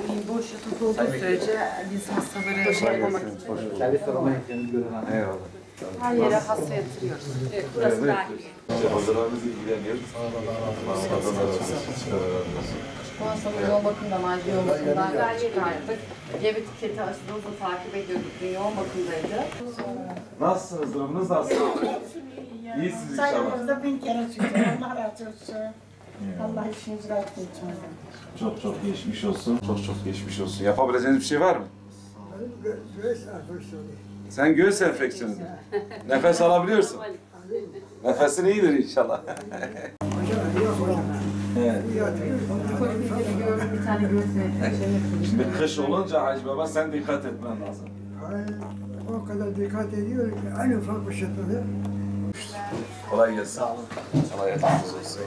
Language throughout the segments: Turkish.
Yani boş yatak olduğu sürece biz hastaları şey yapmamak için Servis olmayı görünen. Eyvallah. her yere hasta yatırıyoruz. Evet, burası dahil. Hocalarımız ilgileniyoruz. Bu hastamız yoğun bakımdan, acil yoğun bakımdan çıkarttık. Cep etiketi aşılarımızı takip ediyorduk. Yoğun bakımdaydı. Nasılsınız? Durumunuz nasıl? İyisiniz inşallah. Sayenizde bin kere şükür. Allah razı olsun. Allah işinizi rahat etsin. Çok çok geçmiş olsun. Çok çok geçmiş olsun. Yapabileceğiniz bir şey var mı? Göğüs enfeksiyonu. Sen göğüs enfeksiyonu. Nefes alabiliyorsun. Nefesin iyidir inşallah. Hocam yok hocam. Evet. Bir tane göğüs Şimdi kış olunca Hacı Baba sen dikkat etmen lazım. Hayır, o kadar dikkat ediyor ki en ufak bir şey tabii. Kolay gelsin. Kolay gelsin.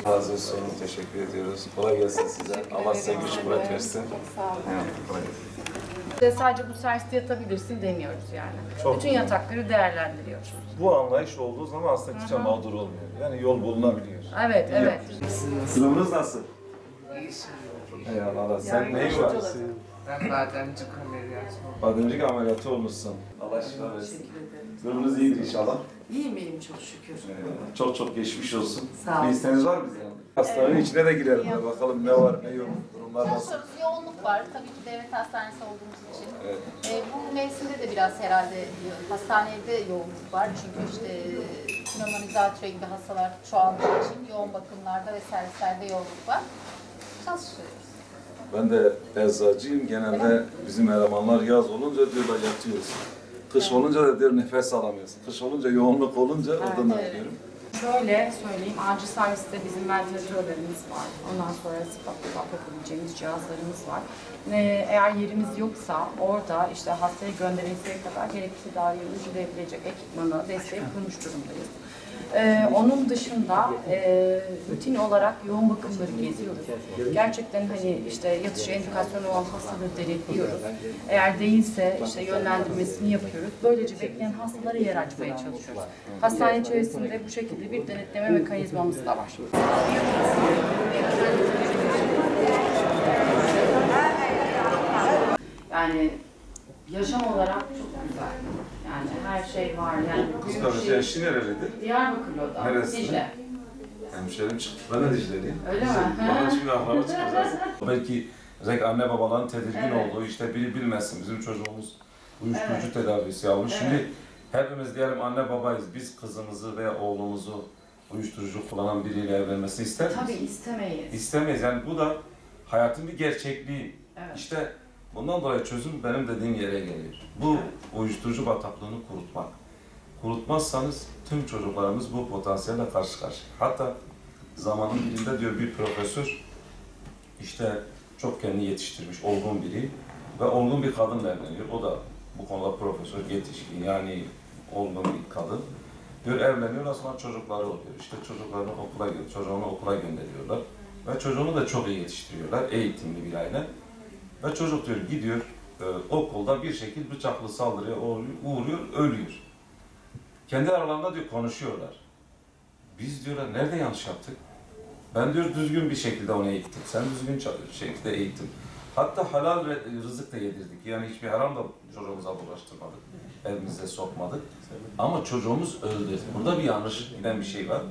Razı olsun. Teşekkür ediyoruz. Kolay gelsin size. Allah size güç kuvvet versin. Sağ olun. Kolay gelsin. De sadece bu serviste yatabilirsin demiyoruz yani. Bütün yatakları değerlendiriyoruz. Bu anlayış olduğu zaman aslında kimse mağdur olmuyor. Yani yol bulunabiliyor. Evet, evet. Sınıfınız nasıl? İyisin. Eyvallah. Sen neyin var? Ben bademcik ameliyatı oldum. Bademcik ameliyatı olmuşsun. Allah şifa versin. Durumunuz iyidir inşallah. İyi miyim çok şükür. Çok çok geçmiş olsun. Sağ olun. Bir isteğiniz var mı bizden? Hastanın içine de girelim. Bakalım ne var ne yok. Durumlar nasıl? Çalışıyoruz, yoğunluk var. Tabii ki devlet hastanesi olduğumuz için. Evet. Bu mevsimde de biraz herhalde hastanede yoğunluk var. Çünkü işte pnömonizatüre gibi hastalar çoğaldığı için yoğun bakımlarda ve servislerde yoğunluk var. Çalışıyoruz. Ben de eczacıyım. Genelde bizim elemanlar yaz olunca diyorlar yatıyoruz. Kış olunca da diyor nefes alamıyorsun. Kış olunca yoğunluk olunca oradan diyorum. Şöyle söyleyeyim, acil serviste bizim ventilatörlerimiz var. Ondan sonra sıfat yapabileceğimiz cihazlarımız var. Eğer yerimiz yoksa orada işte hastaya gönderilseye kadar gerekli tedaviyi uygulayabilecek ekipmanı, desteği kurmuş durumdayız. Onun dışında rutin olarak yoğun bakımları geziyoruz. Gerçekten hani işte yatışı endikasyonu olan hastaları denetliyoruz. Eğer değilse işte yönlendirmesini yapıyoruz. Böylece bekleyen hastalara yer açmaya çalışıyoruz. Hastane içerisinde bu şekilde bir denetleme mekanizmamız da var. Yani yaşam olarak çok güzel. Yani her şey var. Yani Kız kardeşi eşi nerelidir? Diyarbakır'da. Neresi? Dicle. Hemşerim çıktı. Ben de Dicle'liyim. Öyle mi? Bana çünkü aklına çıkacağız. Belki özellikle anne babaların tedirgin olduğu işte biri bilmesin. Bizim çocuğumuz uyuşturucu tedavisi almış. Şimdi hepimiz diyelim anne babayız. Biz kızımızı veya oğlumuzu uyuşturucu kullanan biriyle evlenmesini ister miyiz? Tabii istemeyiz. İstemeyiz. Yani bu da hayatın bir gerçekliği. Evet. İşte bundan dolayı çözüm benim dediğim yere geliyor. Bu uyuşturucu bataklığını kurutmak. Kurutmazsanız tüm çocuklarımız bu potansiyelle karşı karşıya. Hatta zamanın birinde diyor bir profesör işte çok kendini yetiştirmiş, olgun biri ve olgun bir kadınla evleniyor. O da bu konuda profesör, yetişkin yani olgun bir kadın. Diyor evleniyor, sonra çocukları oluyor. İşte çocuğunu okula gönderiyorlar. Ve çocuğunu da çok iyi yetiştiriyorlar, eğitimli bir aile. Ve çocuk diyor gidiyor okulda bir şekilde bıçaklı saldırıya uğruyor, ölüyor. Kendi aralarında diyor konuşuyorlar. Biz diyorlar nerede yanlış yaptık? Ben diyor düzgün bir şekilde onu eğittim. Sen düzgün şekilde eğittim. Hatta halal rızık da yedirdik. Yani hiçbir haram da çocuğumuza bulaştırmadık. Evimize sokmadık. Ama çocuğumuz öldü. Burada bir yanlış giden bir şey var.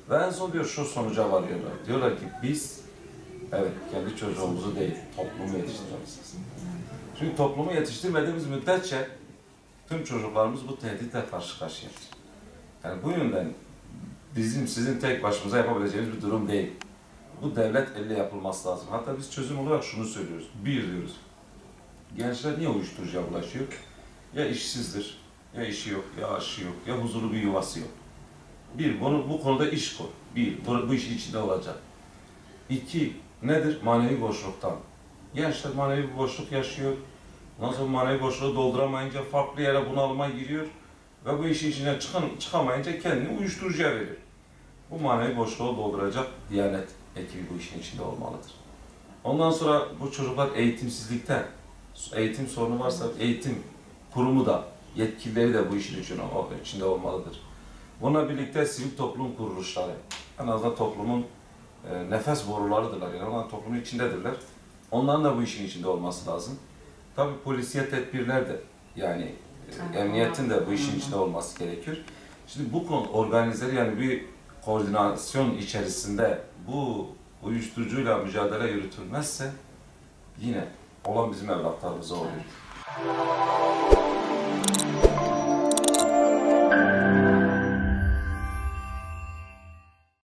Ve en son diyor şu sonuca varıyorlar. Diyorlar ki biz evet kendi çocuğumuzu değil, toplumu yetiştireceğiz. Çünkü toplumu yetiştirmediğimiz müddetçe tüm çocuklarımız bu tehditle karşı karşıyadır. Yani bu yönden bizim sizin tek başımıza yapabileceğimiz bir durum değil. Bu devlet elle yapılması lazım. Hatta biz çözüm olarak şunu söylüyoruz. Bir diyoruz. Gençler niye uyuşturucuya bulaşıyor? Ya işsizdir, ya işi yok, ya aşı yok, ya huzurlu bir yuvası yok. Bir, bu konuda iş koy. Bu işin içinde olacak. İki, nedir? Manevi boşluktan. Gençler manevi bir boşluk yaşıyor. Ondan sonra manevi boşluğu dolduramayınca farklı yere bunalıma giriyor. Ve bu işin içinden çıkamayınca kendini uyuşturucuya veriyor. Bu manevi boşluğu dolduracak Diyanet ekibi bu işin içinde olmalıdır. Ondan sonra bu çocuklar eğitimsizlikten, eğitim sorunu varsa eğitim kurumu da, yetkilileri de bu işin içinde olmalıdır. Bununla birlikte sivil toplum kuruluşları, en azından toplumun nefes borularıdırlar. Yani onlar toplumun içindedirler. Onların da bu işin içinde olması lazım. Tabii polisiye tedbirler de yani emniyetin de bu işin içinde olması gerekiyor. Şimdi bu konu organizeli yani bir koordinasyon içerisinde bu uyuşturucuyla mücadele yürütülmezse yine olan bizim evlatlarımıza oluyor.